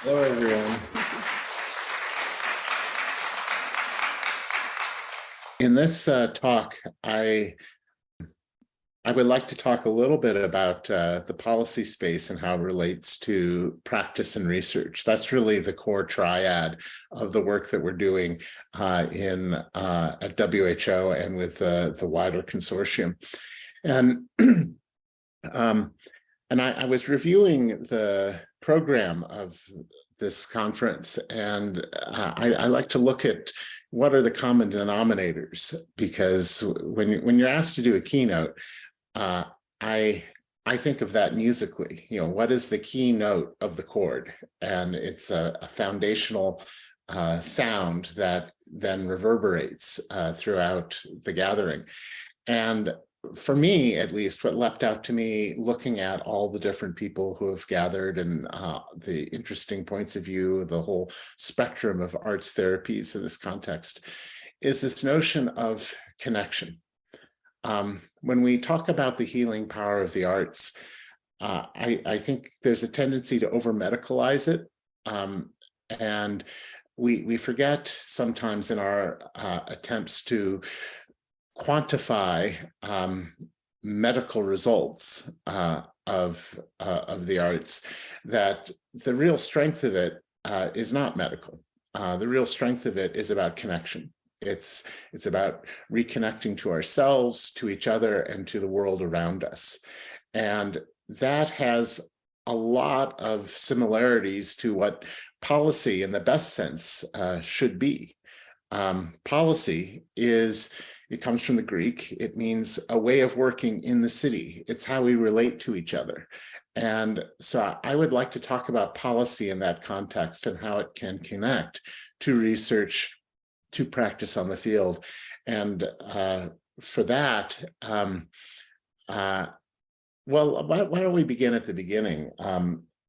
Hello, everyone. In this talk, I would like to talk a little bit about the policy space and how it relates to practice and research. That's really the core triad of the work that we're doing at WHO and with the wider consortium. And I was reviewing the program of this conference, and I like to look at what are the common denominators, because when you're asked to do a keynote, I think of that musically. You know, what is the keynote of the chord? And it's a foundational sound that then reverberates throughout the gathering. And for me, at least, what leapt out to me looking at all the different people who have gathered and the interesting points of view, the whole spectrum of arts therapies in this context, is this notion of connection. When we talk about the healing power of the arts, I think there's a tendency to over-medicalize it. And we forget sometimes in our attempts to quantify medical results of the arts, that the real strength of it is not medical. The real strength of it is about connection. It's about reconnecting to ourselves, to each other, and to the world around us. And that has a lot of similarities to what policy in the best sense should be. Policy it comes from the Greek. It means a way of working in the city. It's how we relate to each other. And so I would like to talk about policy in that context and how it can connect to research, to practice on the field. And for that, well, why don't we begin at the beginning?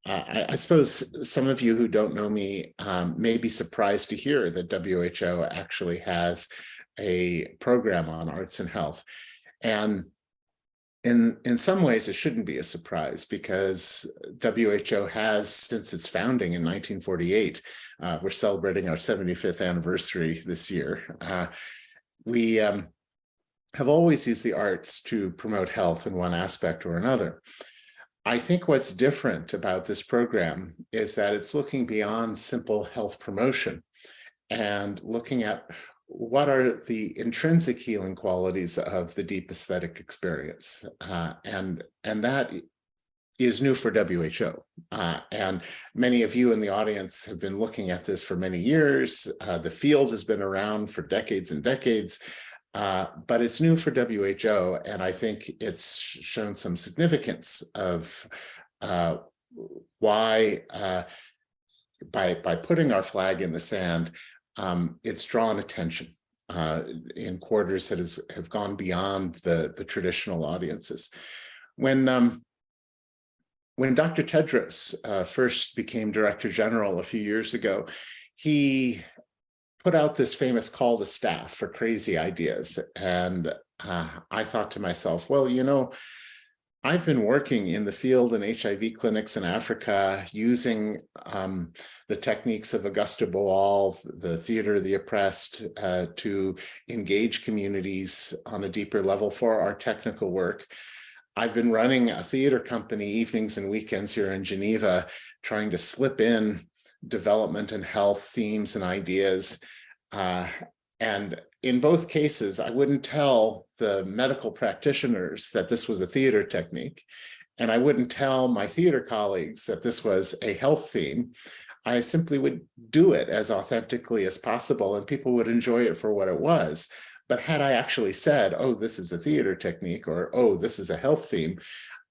I suppose some of you who don't know me may be surprised to hear that WHO actually has a program on arts and health. And in some ways, it shouldn't be a surprise, because WHO has, since its founding in 1948, we're celebrating our 75th anniversary this year. We have always used the arts to promote health in one aspect or another. I think what's different about this program is that it's looking beyond simple health promotion and looking at what are the intrinsic healing qualities of the deep aesthetic experience. And that is new for WHO. And many of you in the audience have been looking at this for many years. The field has been around for decades and decades. But it's new for WHO, and I think it's shown some significance of why, by putting our flag in the sand, it's drawn attention in quarters that have gone beyond the traditional audiences. When Dr. Tedros first became Director General a few years ago, he put out this famous call to staff for crazy ideas. And I thought to myself, well, you know, I've been working in the field in HIV clinics in Africa using the techniques of Auguste Boal, the theater of the oppressed, to engage communities on a deeper level for our technical work. I've been running a theater company evenings and weekends here in Geneva, trying to slip in development and health themes and ideas. And in both cases, I wouldn't tell the medical practitioners that this was a theater technique, and I wouldn't tell my theater colleagues that this was a health theme. I simply would do it as authentically as possible, and people would enjoy it for what it was. But had I actually said, oh, this is a theater technique, or, oh, this is a health theme,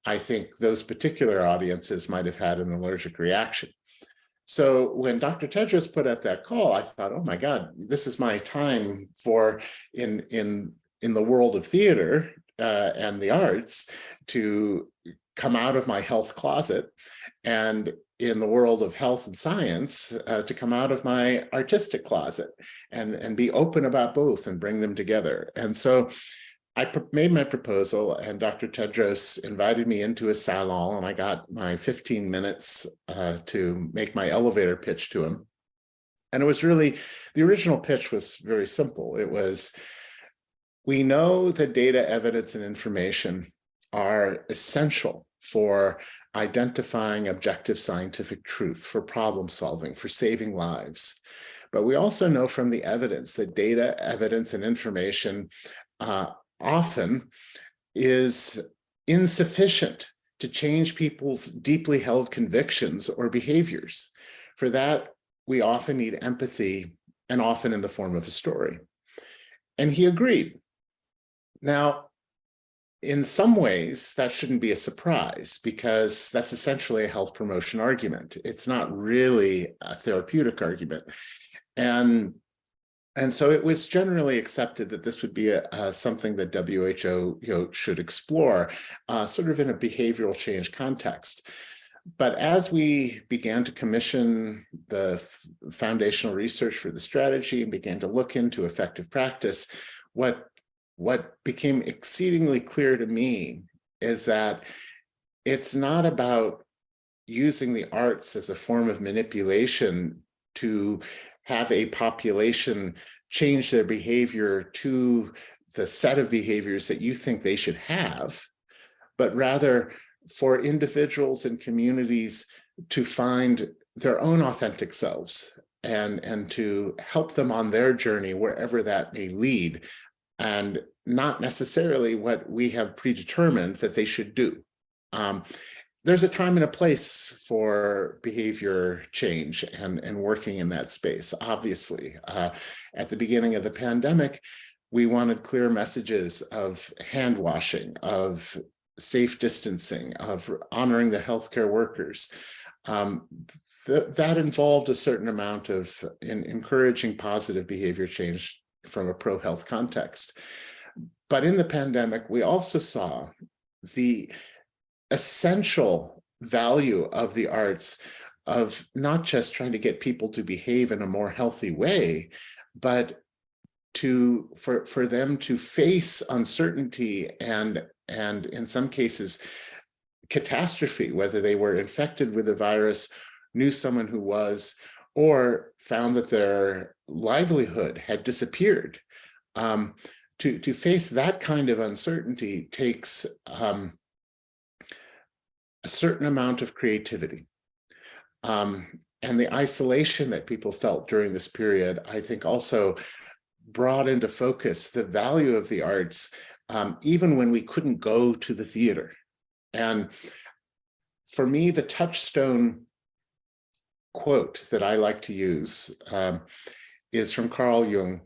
I think those particular audiences might have had an allergic reaction. So when Dr. Tedros put out that call, I thought, oh my God, this is my time for, in the world of theater and the arts, to come out of my health closet, and in the world of health and science, to come out of my artistic closet and be open about both and bring them together. And so made my proposal, and Dr. Tedros invited me into his salon, and I got my 15 minutes to make my elevator pitch to him. And it was really, the original pitch was very simple. It was, we know that data, evidence, and information are essential for identifying objective scientific truth, for problem solving, for saving lives. But we also know from the evidence that data, evidence, and information often is insufficient to change people's deeply held convictions or behaviors. For that, we often need empathy, and often in the form of a story. And he agreed. Now, in some ways, that shouldn't be a surprise, because that's essentially a health promotion argument. It's not really a therapeutic argument. And so it was generally accepted that this would be something that WHO should explore, sort of in a behavioral change context. But as we began to commission the foundational research for the strategy and began to look into effective practice, what became exceedingly clear to me is that it's not about using the arts as a form of manipulation to have a population change their behavior to the set of behaviors that you think they should have, but rather for individuals and communities to find their own authentic selves and to help them on their journey, wherever that may lead, and not necessarily what we have predetermined that they should do. There's a time and a place for behavior change and working in that space, obviously. At the beginning of the pandemic, we wanted clear messages of hand washing, of safe distancing, of honoring the healthcare workers. That involved a certain amount of encouraging positive behavior change from a pro-health context. But in the pandemic, we also saw the essential value of the arts, of not just trying to get people to behave in a more healthy way, but for them to face uncertainty and in some cases catastrophe, whether they were infected with the virus, knew someone who was, or found that their livelihood had disappeared. To face that kind of uncertainty takes a certain amount of creativity. And the isolation that people felt during this period, I think, also brought into focus the value of the arts, even when we couldn't go to the theater. And for me, the touchstone quote that I like to use is from Carl Jung,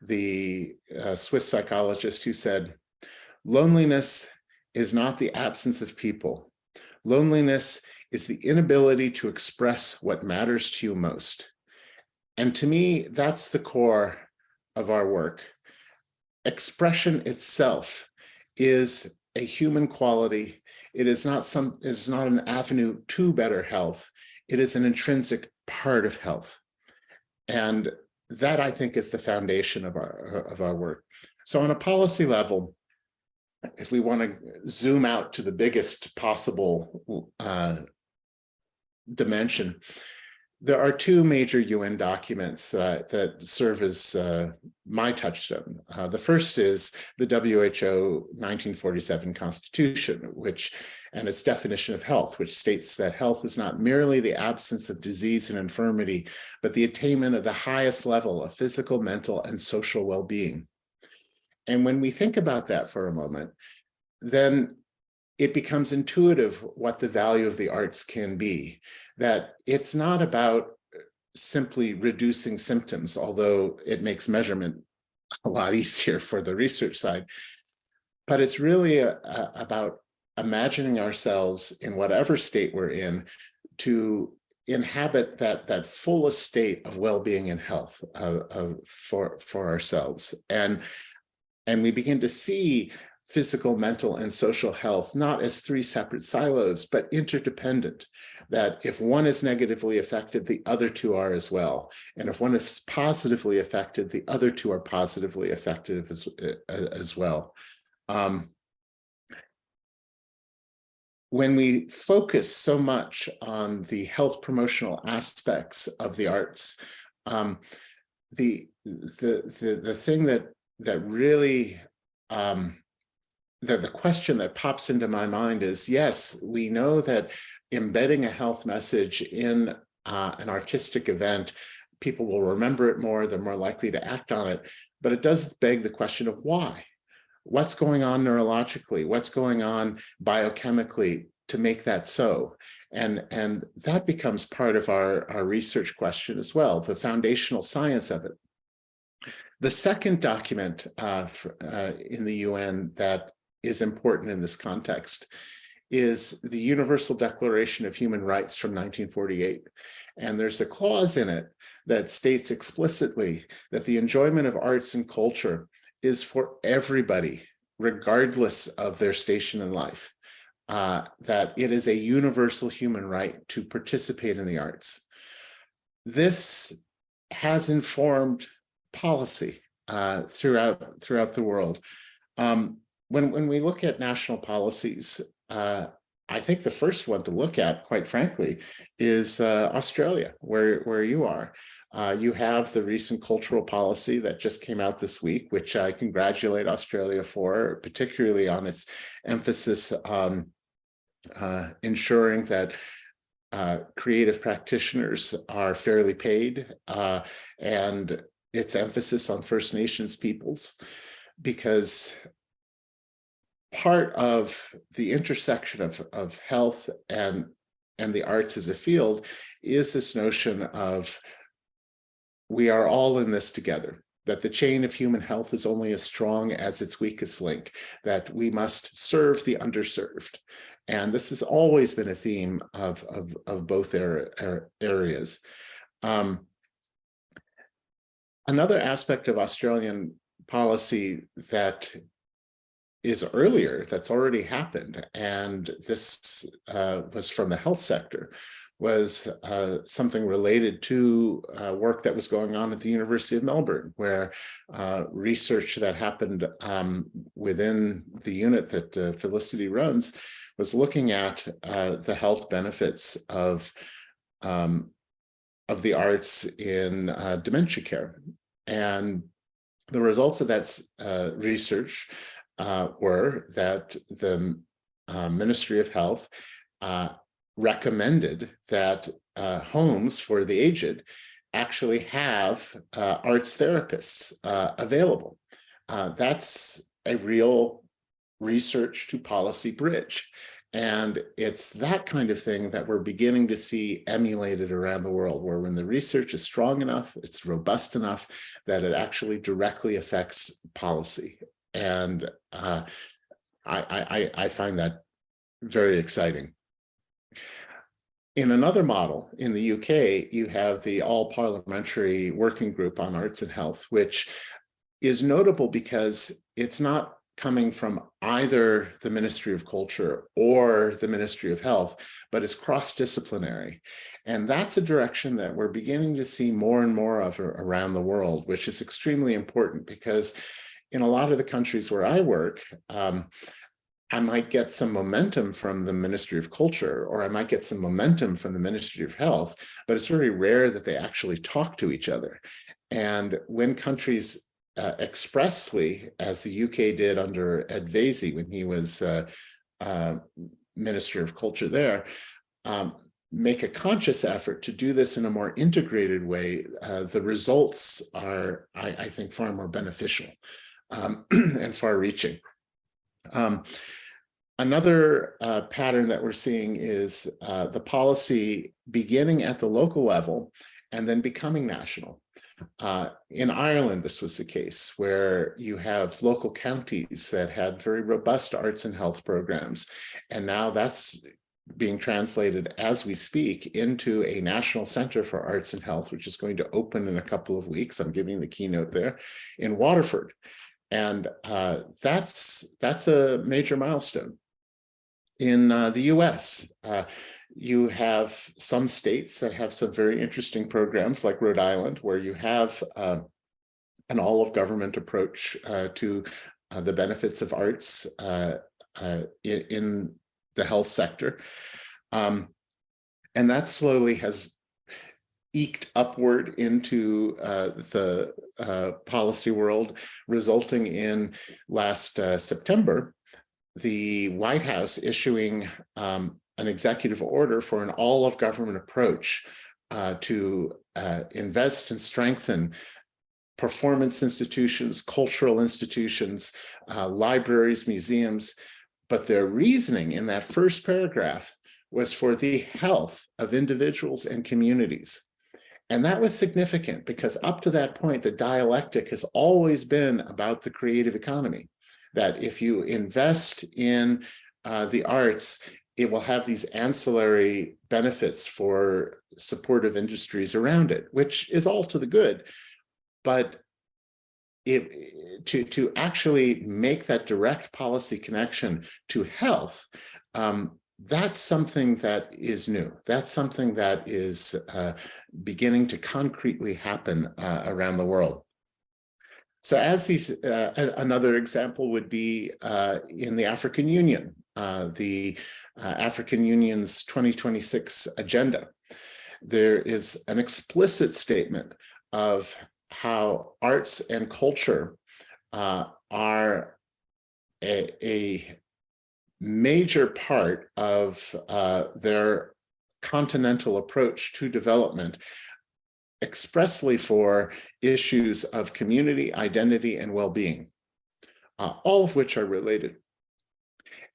the Swiss psychologist, who said, "Loneliness is not the absence of people. Loneliness is the inability to express what matters to you most." And to me, that's the core of our work. Expression itself is a human quality. It is not an avenue to better health. It is an intrinsic part of health. And that, I think, is the foundation of our work. So on a policy level, if we want to zoom out to the biggest possible dimension, there are two major UN documents that serve as my touchstone. The first is the WHO 1947 Constitution, and its definition of health, which states that health is not merely the absence of disease and infirmity, but the attainment of the highest level of physical, mental, and social well-being. And when we think about that for a moment, then it becomes intuitive what the value of the arts can be, that it's not about simply reducing symptoms, although it makes measurement a lot easier for the research side, but it's really about imagining ourselves in whatever state we're in to inhabit that fullest state of well-being and health for ourselves. And we begin to see physical, mental, and social health not as three separate silos, but interdependent, that if one is negatively affected, the other two are as well. And if one is positively affected, the other two are positively affected as well. When we focus so much on the health promotional aspects of the arts, the thing that really the question that pops into my mind is, yes, we know that embedding a health message in an artistic event, people will remember it more, they're more likely to act on it, but it does beg the question of why. What's going on neurologically? What's going on biochemically to make that so? And that becomes part of our research question as well, the foundational science of it. The second document in the UN that is important in this context is the Universal Declaration of Human Rights from 1948. And there's a clause in it that states explicitly that the enjoyment of arts and culture is for everybody, regardless of their station in life, that it is a universal human right to participate in the arts. This has informed policy throughout the world. When we look at national policies, I think the first one to look at, quite frankly, is Australia, where you are. You have the recent cultural policy that just came out this week, which I congratulate Australia for, particularly on its emphasis on ensuring that creative practitioners are fairly paid, and its emphasis on First Nations peoples, because part of the intersection of health and the arts as a field is this notion of we are all in this together, that the chain of human health is only as strong as its weakest link, that we must serve the underserved. And this has always been a theme of both areas. Another aspect of Australian policy that is earlier, that's already happened, and this was from the health sector, was something related to work that was going on at the University of Melbourne, where research that happened within the unit that Felicity runs was looking at the health benefits of the arts in dementia care. And the results of that research were that the Ministry of Health recommended that homes for the aged actually have arts therapists available. That's a real research to policy bridge. And it's that kind of thing that we're beginning to see emulated around the world, where when the research is strong enough, it's robust enough, that it actually directly affects policy. And I find that very exciting. In another model, in the UK, you have the All-Parliamentary Working Group on Arts and Health, which is notable because it's not coming from either the Ministry of Culture or the Ministry of Health, but it's cross-disciplinary. And that's a direction that we're beginning to see more and more of around the world, which is extremely important, because in a lot of the countries where I work, I might get some momentum from the Ministry of Culture, or I might get some momentum from the Ministry of Health, but it's very rare that they actually talk to each other. And when countries expressly, as the UK did under Ed Vaizey when he was Minister of Culture there, make a conscious effort to do this in a more integrated way, the results are, I think, far more beneficial and far-reaching. Another pattern that we're seeing is the policy beginning at the local level and then becoming national. In Ireland, this was the case, where you have local counties that had very robust arts and health programs, and now that's being translated as we speak into a national center for arts and health, which is going to open in a couple of weeks. I'm giving the keynote there in Waterford. And that's a major milestone. In the US, you have some states that have some very interesting programs, like Rhode Island, where you have an all-of-government approach to the benefits of arts in the health sector. And that slowly has eked upward into the policy world, resulting in last September, the White House issuing an executive order for an all-of-government approach to invest and strengthen performance institutions, cultural institutions, libraries, museums. But their reasoning in that first paragraph was for the health of individuals and communities. And that was significant because up to that point, the dialectic has always been about the creative economy, that if you invest in the arts, it will have these ancillary benefits for supportive industries around it, which is all to the good. But to actually make that direct policy connection to health, that's something that is new. That's something that is beginning to concretely happen around the world. So as these, another example would be in the African Union, the African Union's 2026 agenda. There is an explicit statement of how arts and culture are a major part of their continental approach to development, expressly for issues of community, identity, and well-being, all of which are related.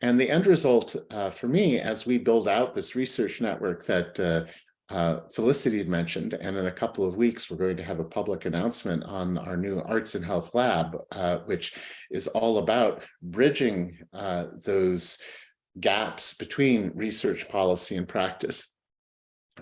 And the end result for me, as we build out this research network that Felicity had mentioned, and in a couple of weeks, we're going to have a public announcement on our new Arts and Health Lab, which is all about bridging those gaps between research, policy, and practice.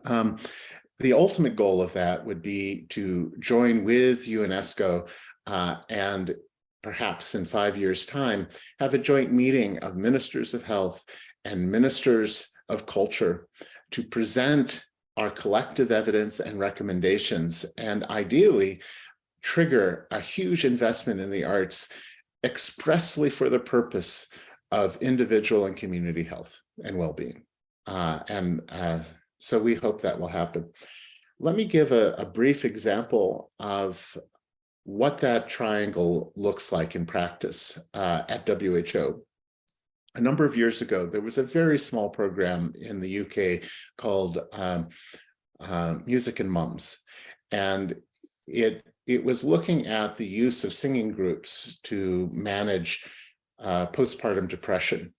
The ultimate goal of that would be to join with UNESCO and perhaps in 5 years' time, have a joint meeting of ministers of health and ministers of culture to present our collective evidence and recommendations, and ideally trigger a huge investment in the arts expressly for the purpose of individual and community health and well-being. So we hope that will happen. Let me give a brief example of what that triangle looks like in practice at WHO. A number of years ago, there was a very small program in the UK called Music and Mums. And it was looking at the use of singing groups to manage postpartum depression.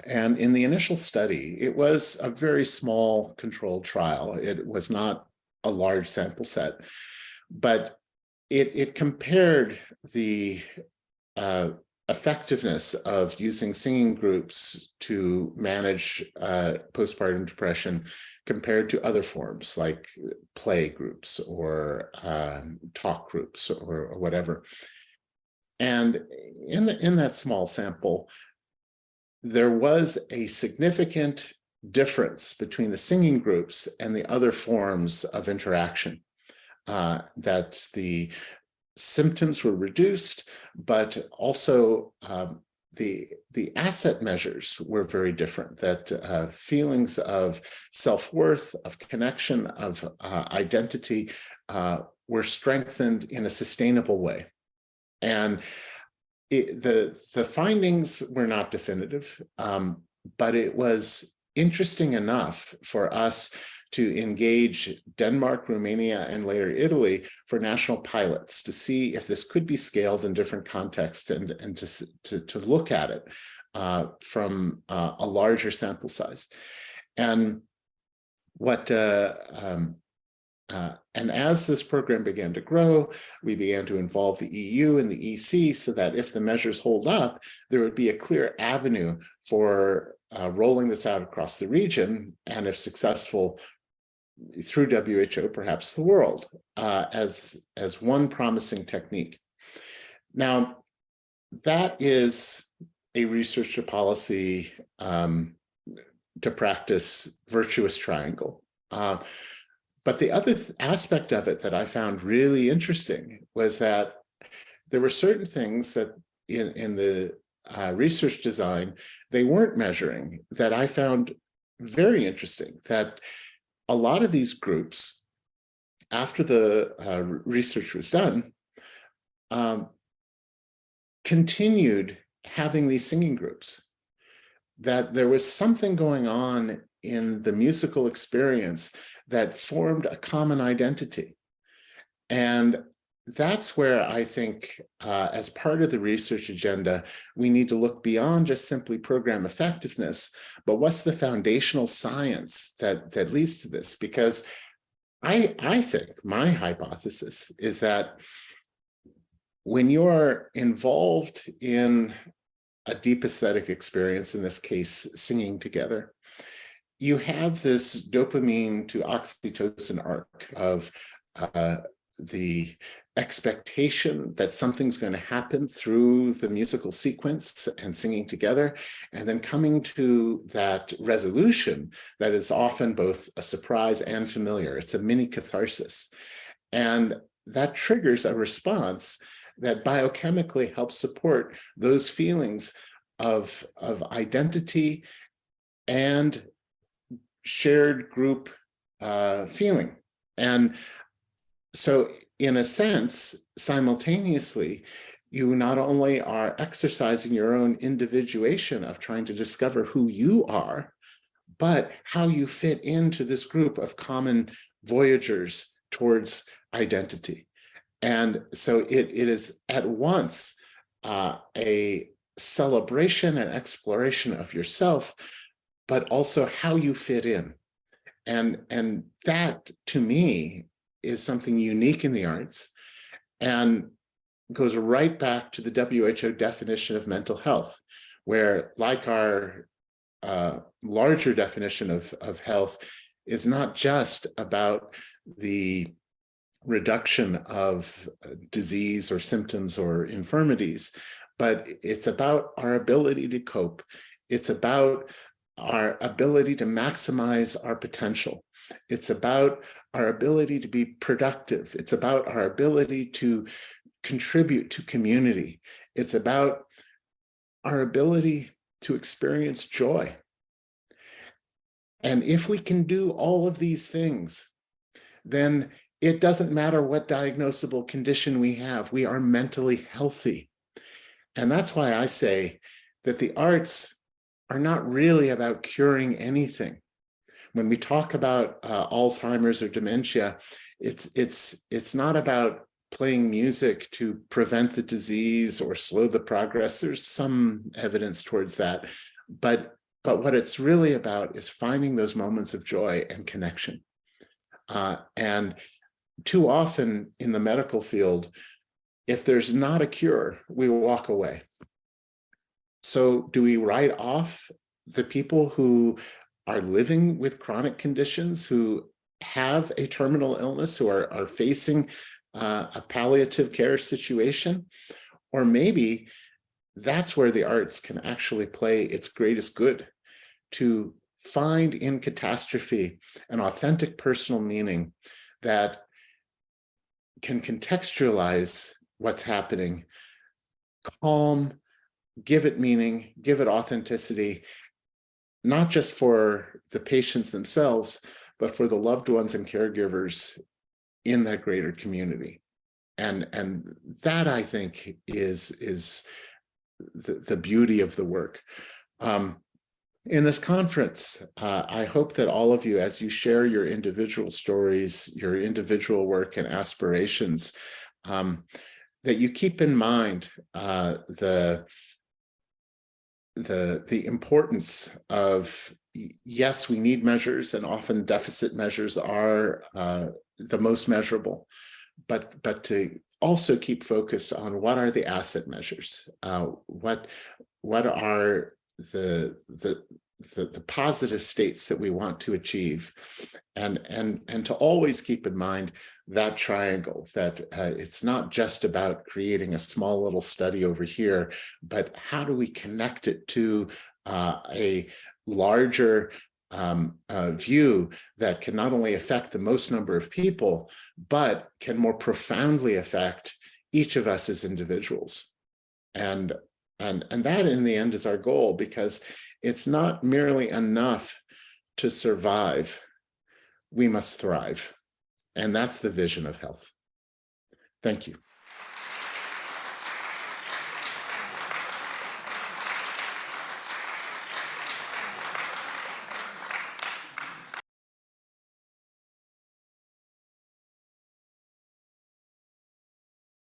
And in the initial study, it was a very small controlled trial. It was not a large sample set, but it compared the effectiveness of using singing groups to manage postpartum depression compared to other forms like play groups or talk groups or whatever. And in that small sample, there was a significant difference between the singing groups and the other forms of interaction, that the symptoms were reduced, but also the asset measures were very different, that feelings of self-worth, of connection, of identity were strengthened in a sustainable way. And the findings were not definitive, but it was interesting enough for us to engage Denmark, Romania, and later Italy for national pilots to see if this could be scaled in different contexts and to look at it from a larger sample size. And and as this program began to grow, we began to involve the EU and the EC so that if the measures hold up, there would be a clear avenue for rolling this out across the region, and if successful, through WHO, perhaps the world, as one promising technique. Now, that is a research to policy to practice virtuous triangle. But the other aspect of it that I found really interesting was that there were certain things that in the research design, they weren't measuring, that I found very interesting, that a lot of these groups, after the research was done, continued having these singing groups, that there was something going on in the musical experience that formed a common identity. And that's where I think, as part of the research agenda, we need to look beyond just simply program effectiveness, but what's the foundational science that leads to this? Because I think my hypothesis is that when you're involved in a deep aesthetic experience, in this case, singing together, you have this dopamine to oxytocin arc of the expectation that something's going to happen through the musical sequence and singing together, and then coming to that resolution that is often both a surprise and familiar. It's a mini catharsis. And that triggers a response that biochemically helps support those feelings of identity and shared group feeling. And so in a sense, simultaneously, you not only are exercising your own individuation of trying to discover who you are, but how you fit into this group of common voyagers towards identity. And so it is at once a celebration and exploration of yourself, but also how you fit in. And that, to me, is something unique in the arts and goes right back to the WHO definition of mental health, where, like our larger definition of health, is not just about the reduction of disease or symptoms or infirmities, but it's about our ability to cope. It's about our ability to maximize our potential. It's about our ability to be productive. It's about our ability to contribute to community. It's about our ability to experience joy. And if we can do all of these things, then it doesn't matter what diagnosable condition we have, we are mentally healthy. And that's why I say that the arts are not really about curing anything. When we talk about Alzheimer's or dementia, it's not about playing music to prevent the disease or slow the progress. There's some evidence towards that. But what it's really about is finding those moments of joy and connection. And too often in the medical field, if there's not a cure, we walk away. So do we write off the people who are living with chronic conditions, who have a terminal illness, who are facing a palliative care situation? Or maybe that's where the arts can actually play its greatest good, to find in catastrophe an authentic personal meaning that can contextualize what's happening, calm, give it meaning, give it authenticity, not just for the patients themselves, but for the loved ones and caregivers in that greater community. And that, I think, is the beauty of the work. In this conference, I hope that all of you, as you share your individual stories, your individual work and aspirations, that you keep in mind the importance of, yes, we need measures, and often deficit measures are the most measurable, but to also keep focused on what are the asset measures, what are the positive states that we want to achieve, and to always keep in mind that triangle, that it's not just about creating a small little study over here, but how do we connect it to a larger view that can not only affect the most number of people, but can more profoundly affect each of us as individuals. And that in the end is our goal, because it's not merely enough to survive. We must thrive. And that's the vision of health. Thank you.